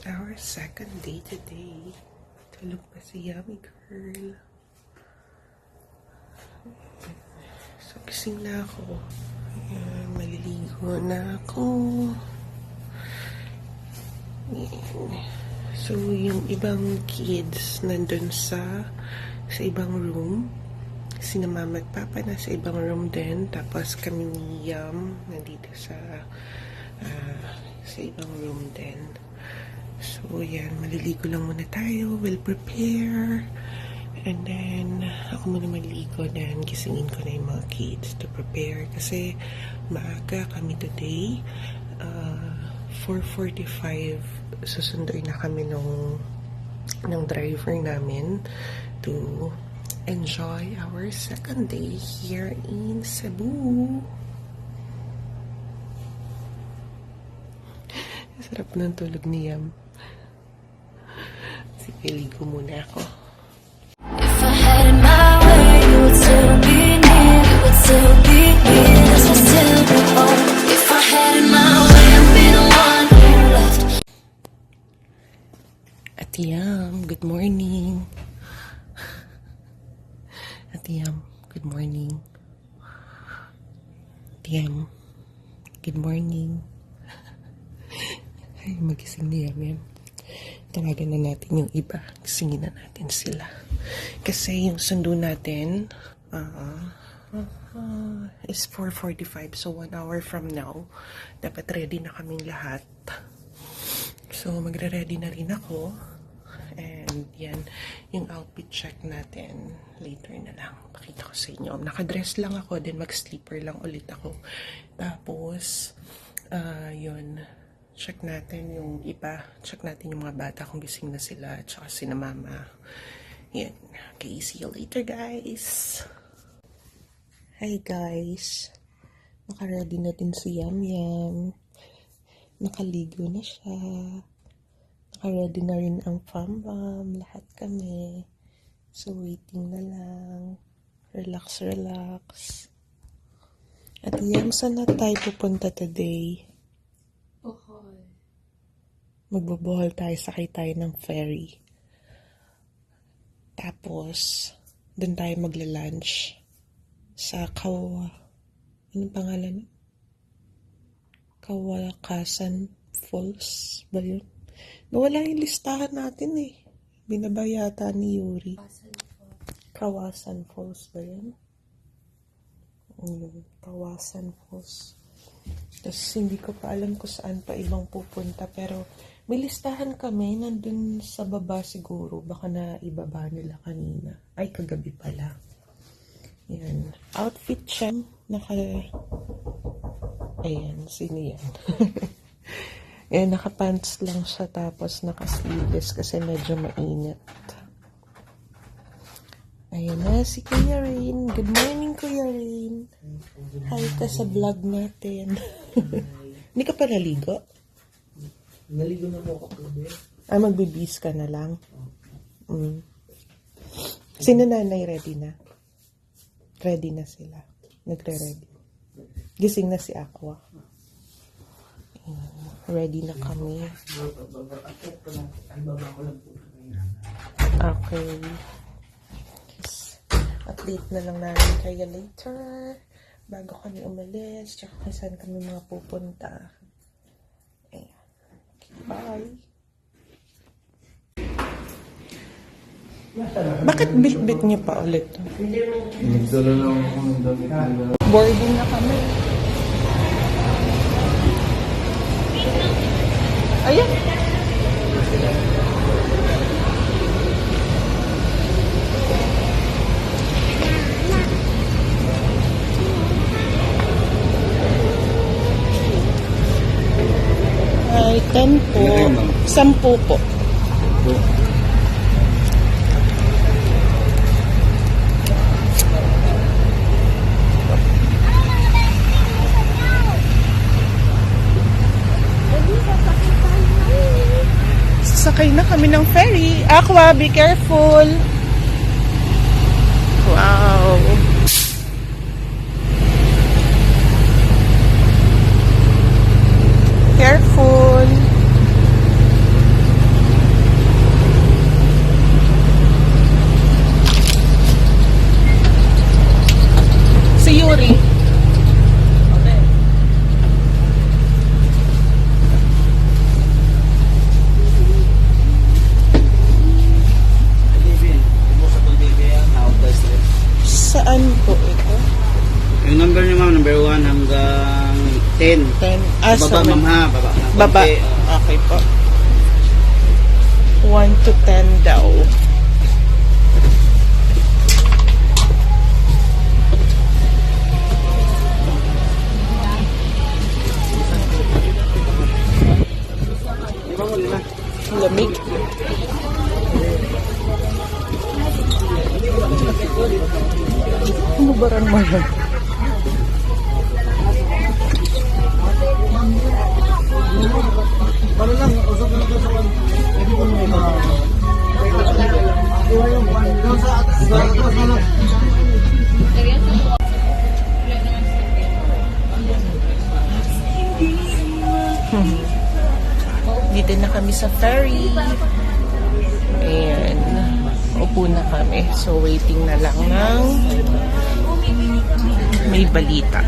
our second day today. Tulog pa si Yummy Girl. So, gising na ako. Ayan, maliligo na ako. Ayan. So, yung ibang kids nandun sa ibang room. Sina mama at papa na sa ibang room din. Tapos kami ni Yum nandito sa ibang room din. So, yan. Maliligo lang muna tayo. We'll prepare. And then, ako muna maligo. Then, gisingin ko na yung mga kids to prepare. Kasi, maaga kami today. 4:45, susunduin na kami ng driver namin to enjoy our second day here in Cebu. Sarap ng tulog ni Yam. Sige, ligo muna ako. If I had it my way, you would still be near. You would still be near. This would still be home. If I had it my way, I'd be the one who left. Ate Yam, good morning. Ate Yam, good morning. Ate Yam, good morning. Ay, magising ni Yam. Tawagan na natin yung iba. Gisingin na natin sila. Kasi yung sundo natin is 4:45. So, 1 hour from now, dapat ready na kaming lahat. So, magre-ready na rin ako. And yan, yung outfit check natin later na lang. Pakita ko sa inyo. Nakadress lang ako, then mag-sleeper lang ulit ako. Tapos, yun, check natin yung iba. Check natin yung mga bata kung gising na sila. Tsaka sina mama. Yan. Okay, see you later, guys. Hi, guys. Naka-ready na din si Yam Yam. Nakaligo na siya. Naka-ready na rin ang fam-bam. Lahat kami. So, waiting na lang. Relax, relax. At Yam, saan na tayo pupunta today? Magbobohol tayo, sakay tayo ng ferry. Tapos, doon tayo magla-lunch sa anong pangalan? Kawakasan Falls ba yun? Nawala yung listahan natin eh. Binabayata ni Yuri. Kawasan Falls ba yun? Kawasan Falls. Tapos hindi ko pa alam kung saan pa ibang pupunta, pero may listahan kami, nandun sa baba siguro. Baka na ibaba nila kanina. Ay, kagabi pala. Yan. Outfit siya. Ayan, sino yan? Ayan, naka-pants lang siya tapos naka-sleeveless kasi medyo mainit. Ayan na, si Kuya Rain. Good morning, Kuya Rain. Hi ka sa vlog natin. Hindi ka pa naligo? Naligo na mo ako. Magbibis ka na lang. Sino nanay ready na? Ready na sila. Nagre-ready. Gising na si Aqua. Ready na kami. Okay. Update na lang namin kayo later. Bago kami umalis. Tsaka kung saan kami mga pupunta. Ayan. Bye. Bakit bit-bit niyo pa ulit? Nagdala lang ako ng damit nila. Boarding na kami. Ayun. Ay, 10 po. 10 po. Sasakay na kami ng ferry. Aqua, be careful. Wow. Careful. 10. Ah, Baba, so may- ma'am, ha? Baba. ng Baba. konti. Okay po. 1 to 10 daw. Lamig. Ano ba rin mo yan? Dito na kami sa ferry. Ayan. Upo na kami. So, waiting na lang ng may balita.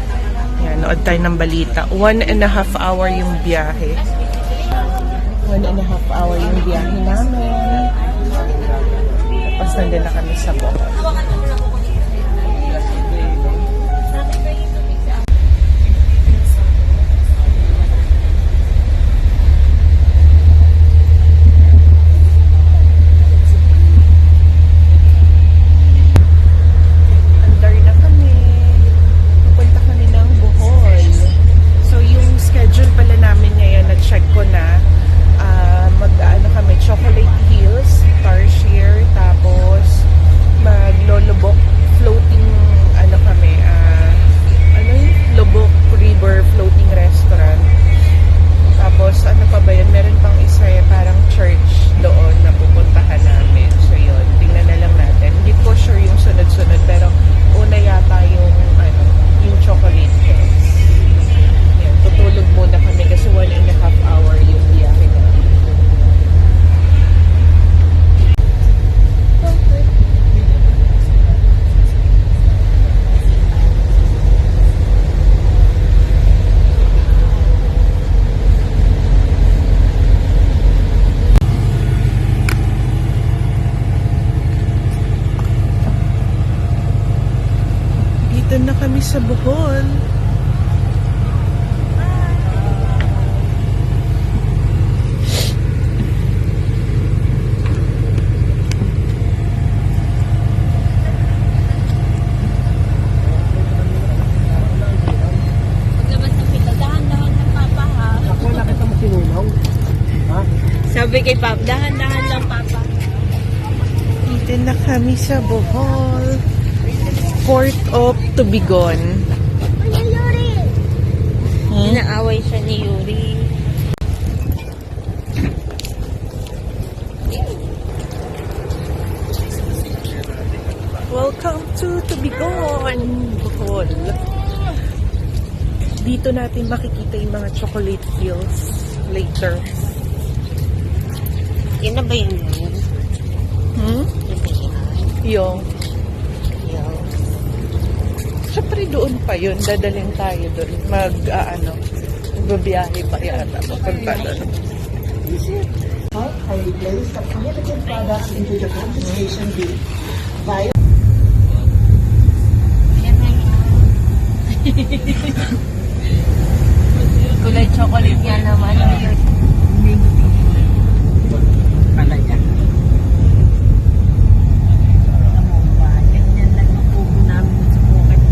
Ayan, nood tayo ng balita. 1.5 hour yung biyahe. 1.5 hour yung biyahe namin. Tapos nandun na kami sa Bohol. Andar na kami. Punta kami ng Bohol. So, yung schedule pala namin ngayon, na-check ko na. Mag-ano kami, Chocolate Hills, Tarsier, tapos mag-Lolobok floating, ano kami, ano yung Lobok River Floating Restaurant. Tapos, ano pa ba yun? Meron pang isa parang church doon na pupuntahan namin. So, yun. Tingnan na lang natin. Hindi ko sure yung sunod-sunod, pero una yata yung, yung Chocolate Hills. Yan. Tutulog muna kami kasi 1.5 hour yung biyahe namin. Dito na kami sa Bohol. Paglabas ng pila, dahan-dahan ng papa ha. Ako, nakita mo sinunaw. Ha? Sabi kay Pap, dahan-dahan lang papa. Dito na kami sa Bohol. Port of Tubigon. Inaaway siya ni Yuri. Welcome to Tubigon, Bohol. Dito natin makikita yung mga chocolate hills later. Yan na ba yun yun? Hmm? Yung. Siyempre doon pa yun. Dadalhin tayo doon. Magbibiyahe pa yata. Papunta doon. I replaced the significant products into the confiscation bill via Kulay chocolate yan naman. Pala yan. Ganyan lang ang pugo namin sa bukid.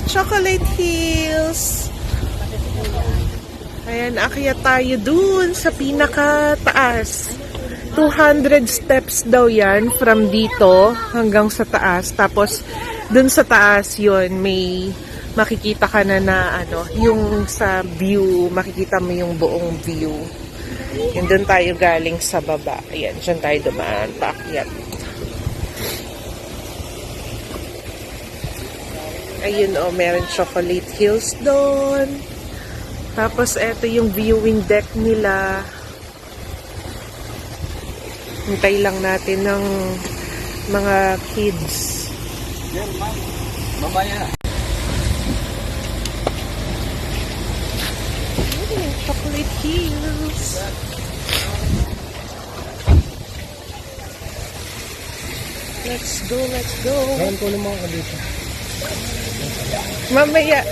Chocolate Hills. Ayan, akyat tayo dun sa pinakataas. 200 steps daw yan from dito hanggang sa taas. Tapos, dun sa taas yun, may makikita ka na ano, yung sa view, makikita mo yung buong view. Yun, dun tayo galing sa baba. Ayan, dyan tayo dumaan, paakyat. Ayun, oh, meron Chocolate Hills doon. Tapos, eto yung viewing deck nila. Hintay lang natin ng mga kids. Yan, ma'am. Mamaya. Chocolate Hills. Let's go, let's go. Ngayon ko ng mga dito. Mamaya.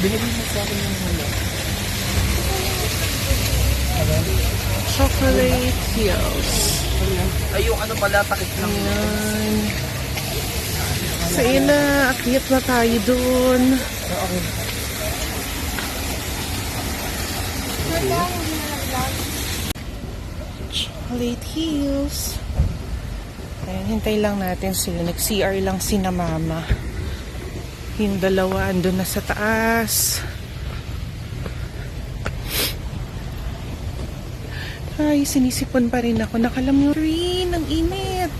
Binigyan mo sa akin yung hula. Chocolate Hills. Ay, yung ano pala, takip lang. Ayan. Sa ina, akyat na tayo dun. Chocolate Hills. Ayan, hintay lang natin sila. Nag-CR lang sina mama. Yung dalawa andun na sa taas. Ay, sinisipon pa rin ako. Nakalamyo rin. Ang init.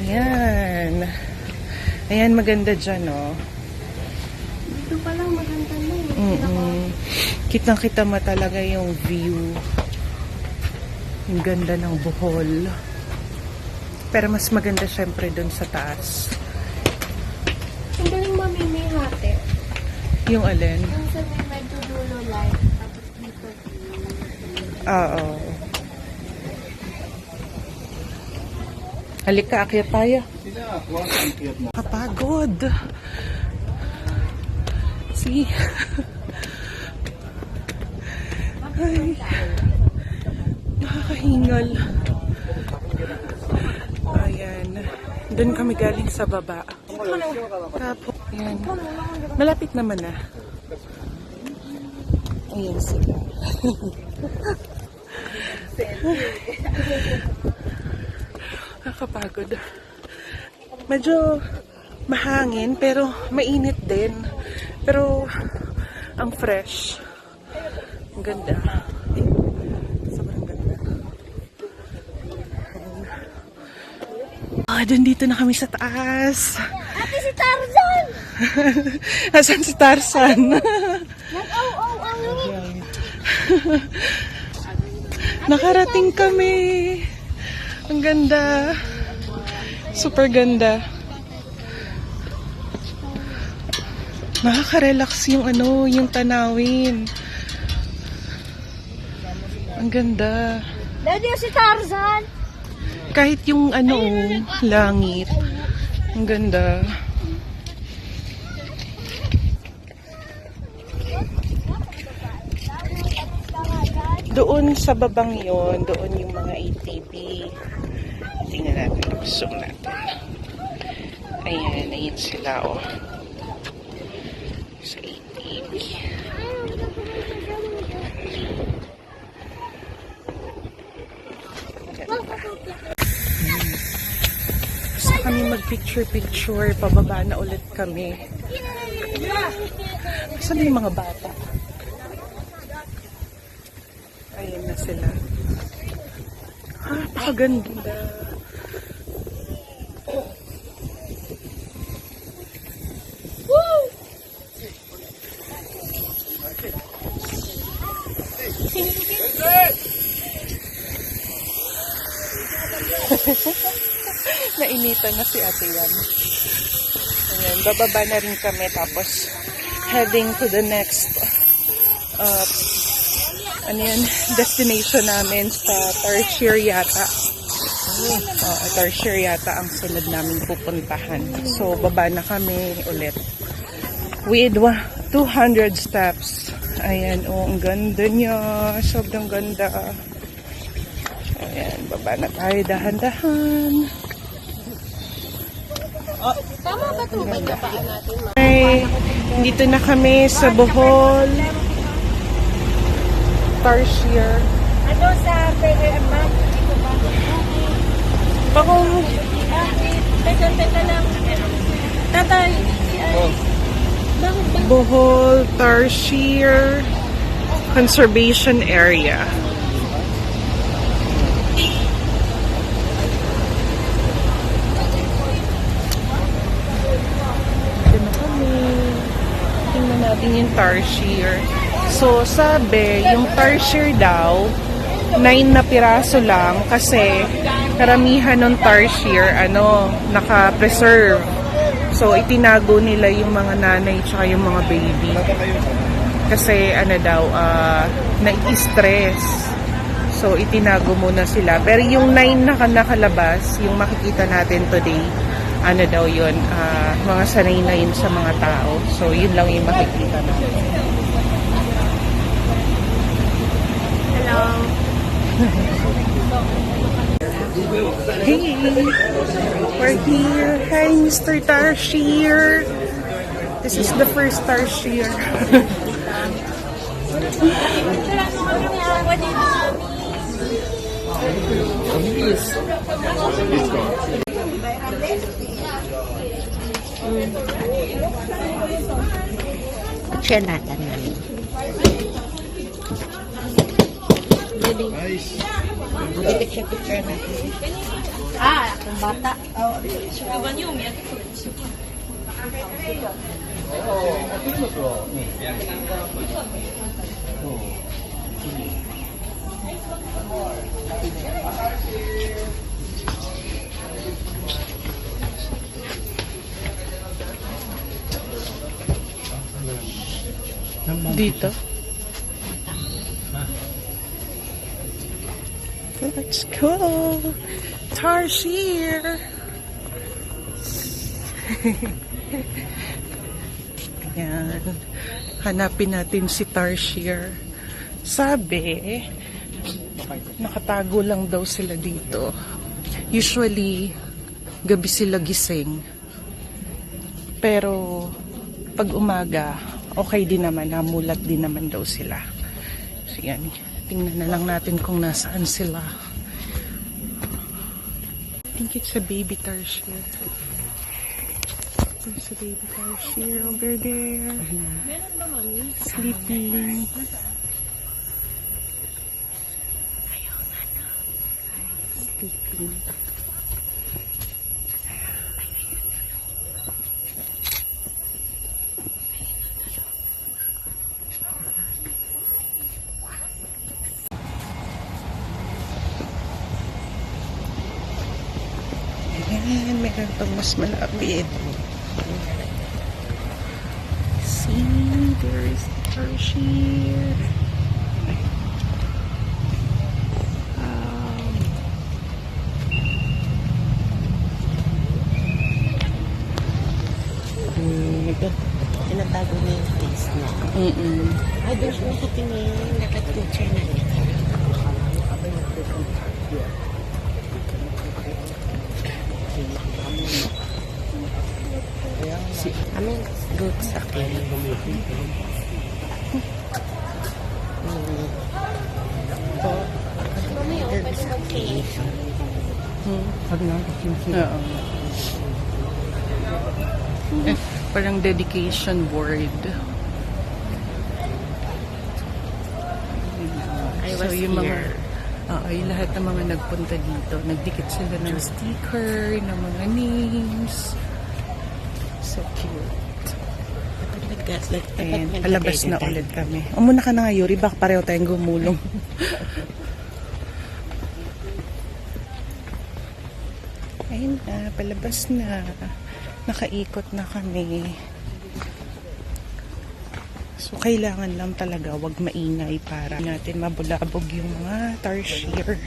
Ayan. Ayan, maganda dyan, oh. Dito pa lang maganda na Kitang-kita mo talaga yung view. Yung ganda ng Bohol. Pero mas maganda syempre dun sa taas. Ang galing mamimihate. Yung alin? Yung sa may medyo dulo light. Tapos dito. Oo. Halika, akyat tayo. Sila, huwag ang cute mo. Kapagod. See? Ay. Nakakahingal. Ayan. Doon kami galing sa baba. Tapos, ayan. Malapit naman na. Ayan sila. Nakakapagod. Medyo mahangin pero mainit din. Pero ang fresh. Ang ganda. Sobrang ganda. Dun dito na kami sa taas. Ate, si Tarzan! Asan si Tarzan? Nag-aw-aw ang Nakarating kami. Ang ganda. Super ganda. Nakaka-relax yung yung tanawin. Ang ganda. Daddy, si Tarzan! Kahit yung langit. Ang ganda. Doon sa babang yon, doon yung mga ATV. Tingnan natin, zoom natin. Ayan, ayan sila, oh. Sa ATV. Gusto kami mag-picture-picture, pababa na ulit kami. Saan yung mga bata? Ayan na sila. Napakaganda. Nainitan na si Ate Yan. Ayan, bababa na rin kami tapos heading to the next destination namin sa Tarsier yata. Tarsier yata ang sunod namin pupuntahan. So, baba na kami ulit. With 200 steps. Ayan, ang ganda niya. Sobrang ganda. Ayan, baba na tayo dahan-dahan. Tama ba ito ba paan natin? Ay, dito na kami sa Bohol. Tarsier. Ano sa map? Dito ba? Ako, Teka lang. Tatay. Bakit ba? Bohol Tarsier Conservation Area. Dito na kami. Tingnan natin yung Tarsier. So, sabi, yung Tarsier daw, 9 na piraso lang kasi karamihan ng Tarsier, naka-preserve. So, itinago nila yung mga nanay tsaka yung mga baby. Kasi, nai-stress. So, itinago muna sila. Pero yung 9 na nakalabas, yung makikita natin today, yun, mga sanay na yun sa mga tao. So, yun lang yung makikita natin. Hello. Hey, we're here. Hi, Mr. Tarsier. This is the first Tarsier. Share natin. Picture natin. Ang bata. Dito. Let's go. Tarsier. Ayan. Hanapin natin si Tarsier. Sabi, nakatago lang daw sila dito. Usually, gabi sila gising. Pero, pag umaga, okay din naman, namulat din naman daw sila. So, yan. Tingnan na lang natin kung nasaan sila. I think it's a baby Tarsier. There's a baby Tarsier over there. Meron ba, mami? Sleeping. Sleeping. Ayan, meron pang mas malapit. See, there is the Tarsier. Tinatago na yung face niya. Ay, doon siya nakatingin. Nakapicture na rin. Ano yung good sa akin? Good sa akin. Oo. Parang dedication word. I was yung mga, here. yung lahat ng mga nagpunta dito, nagdikit sila ng sticker, ng mga names. So cute. And palabas na ulit kami. Muna ka na nga, Yuri. Baka pareho tayong gumulong. Ayun na, palabas na. Nakaikot na kami. So, kailangan lang talaga wag maingay para natin mabulabog yung mga Tarsier.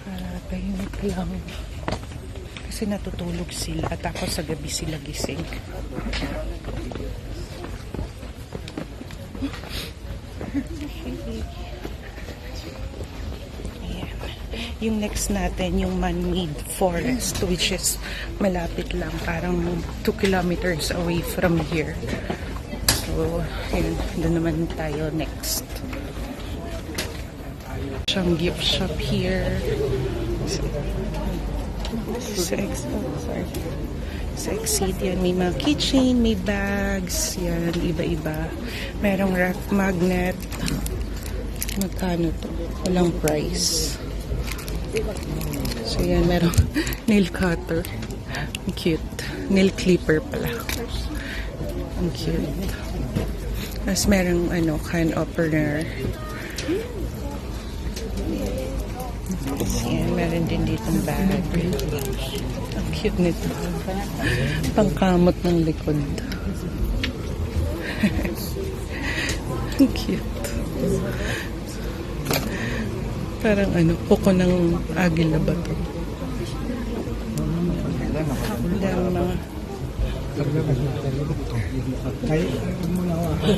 Para tahimik lang. Kasi natutulog sila. Tapos sa gabi sila gising. Ayan. yung next natin, yung man-made forest, which is malapit lang, parang 2 kilometers away from here. So, yun, doon naman tayo next. Siyang gift shop here. Sa Exit, yan, may mga keychain, may bags, yan, iba-iba. Merong rack magnet. Magkano to? Walang price. So, yan, merong nail cutter. Ang cute. Nail clipper pala. Ang cute. Tapos merong, can opener. Yan, meron din ditong bag. Ang cute nito. Pangkamot ng likod. Ang cute. Parang kuko ng agila ba to? Ang mga Ay, huwag mo na ako.